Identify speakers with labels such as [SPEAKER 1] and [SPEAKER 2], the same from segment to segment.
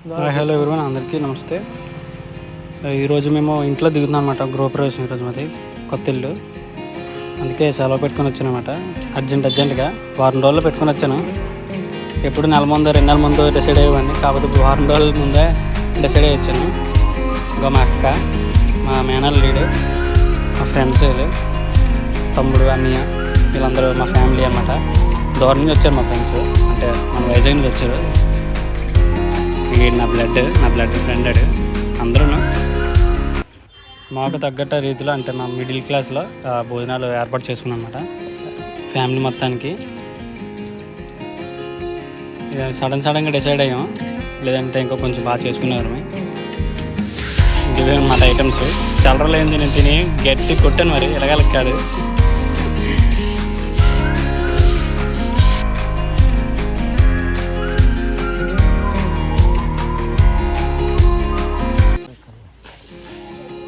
[SPEAKER 1] Hello everyone, అందరికీ నమస్తే. ఈరోజు మేము ఇంట్లో దిగుతున్నాం అనమాట. గృహప్రవేశం ఈరోజు మాది, కొత్త ఇల్లు. అందుకే సెలవు పెట్టుకొని వచ్చాను అనమాట. అర్జెంటుగా వారం రోజుల్లో పెట్టుకొని వచ్చాను. ఎప్పుడు నెల ముందు 2 నెలల ముందు డిసైడ్ అయ్యేవాడిని, కాకపోతే ఇప్పుడు వారం రోజుల ముందే డిసైడ్ అయ్యి వచ్చాను. ఇంకా మా అక్క, మా మేనల్ లీడు, మా ఫ్రెండ్స్, తమ్ముడు, అన్నయ్య, వీళ్ళందరూ మా ఫ్యామిలీ అనమాట. దూరం నుంచి వచ్చారు మా ఫ్రెండ్స్, అంటే మన వైజాగ్ నుంచి వచ్చారు. నా బ్లడ్ ఫ్రెండ్ అందరూ మాకు తగ్గట్టు రీతిలో, అంటే మా మిడిల్ క్లాస్లో భోజనాలు ఏర్పాటు చేసుకున్నాం అన్నమాట ఫ్యామిలీ మొత్తానికి. సడన్గా డిసైడ్ అయ్యాం, లేదంటే ఇంకా కొంచెం బాగా చేసుకునేవారు. ఇవే అన్నమాట ఐటమ్స్. చల్లరలు ఏంది, నేను తిని గట్టి కొట్టాను, మరి ఎలాగలకి కాదు.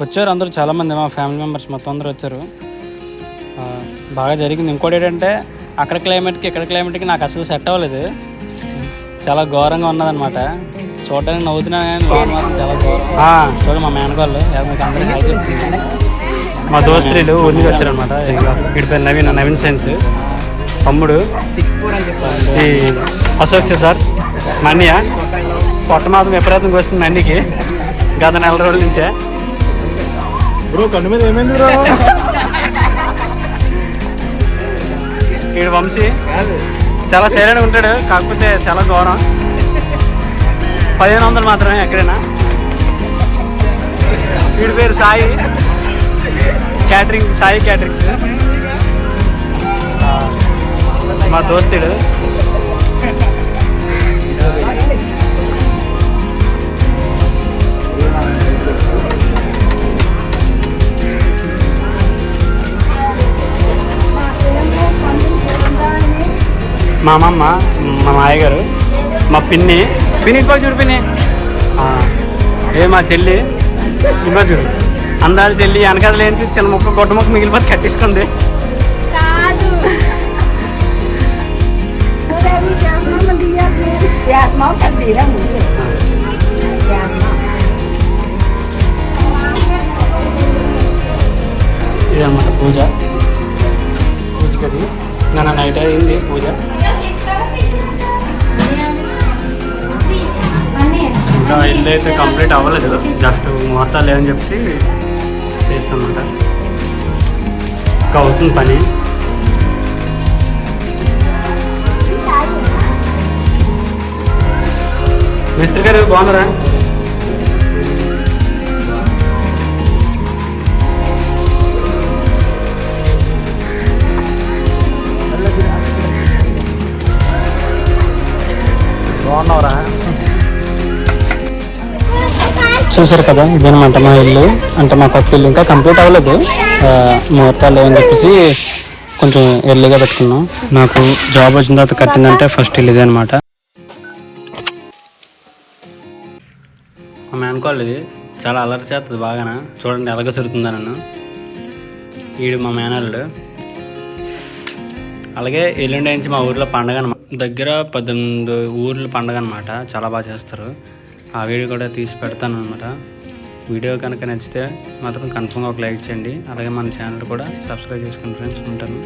[SPEAKER 1] వచ్చారు అందరూ, చాలామంది మా ఫ్యామిలీ మెంబర్స్ మొత్తం అందరూ వచ్చారు. బాగా జరిగింది. ఇంకోటి ఏంటంటే, అక్కడ క్లైమేట్కి ఇక్కడ క్లైమేట్కి నాకు అసలు సెట్ అవ్వలేదు. చాలా ఘోరంగా ఉన్నదనమాట. చూడడానికి నవ్వుతున్నా కానీ లోన్ మాత్రం చాలా ఘోరం. చూడు మా మేనగాళ్ళు అందరికీ హాయ్ చెప్తుంది. మా దోస్తులు ఊరి నుంచి వచ్చారనమాట. వీడి పేరు నవీన్ సైన్స్. తమ్ముడు ఈ అశోక్ సార్, మా అన్నయ్య. పొట్ట మాత్రం విపరీతంగా వస్తుంది అన్నికి గత 4 రోజుల నుంచే.
[SPEAKER 2] బ్రో కన్ను మీద ఏమైంది బ్రో?
[SPEAKER 1] వీడు వంశీ చాలా సైలెంట్గా ఉంటాడు, కాకపోతే చాలా ఘోరం. 1500 మాత్రమే ఎక్కడైనా. వీడి పేరు సాయి క్యాటరింగ్స్. మా దోస్తుడు. మా అమ్మమ్మ, మా మాయగారు, మా పిన్ని చూడు పిన్ని. మా చెల్లి ఇమ్మ చూడు. అందరు చెల్లి వెనకాల లేని చిన్న ముక్క గొడ్డ ముక్క మిగిలిపోతే కట్టించుకుంది. ఇదన్నమాట పూజకి. నా నైట్ అయింది పూజ. ఇంకా ఇల్లు అయితే కంప్లీట్ అవ్వలేదు, జస్ట్ ముహూర్తాలు లేవని చెప్పి చేస్తామన్నమాట. ఇంకా అవుతుంది పని. మిస్త్రీ గారు బాగున్నారా? బాగున్నావురా? చూసారు కదా, ఇదేనమాట మా ఇల్లు, అంటే మా కొత్త ఇల్లు. ఇంకా కంప్లీట్ అవ్వలేదు, ముహూర్తాలు ఏమని చెప్పేసి కొంచెం ఎర్లీగా పెట్టుకున్నాం. నాకు జాబ్ వచ్చిన తర్వాత కట్టిందంటే ఫస్ట్ ఇల్లు ఇదే అనమాట. మా మేనకోళ్ళు ఇది చాలా అలర్ట్ చేస్తుంది బాగానా. చూడండి ఎలాగ సరుతుందా నన్ను. వీడు మా మేనల్లుడు. అలాగే ఎల్లుండి నుంచి మా ఊర్లో పండగ అనమాట. దగ్గర 18 ఊర్ల పండగ అనమాట. చాలా బాగా చేస్తారు. ఆ వీడియో కూడా తీసి పెడతాను అనమాట. వీడియో కనుక నచ్చితే మాత్రం కన్ఫర్మ్గా ఒక లైక్ చేయండి. అలాగే మన ఛానల్ కూడా సబ్స్క్రైబ్ చేసుకోండి ఫ్రెండ్స్. ఉంటాను.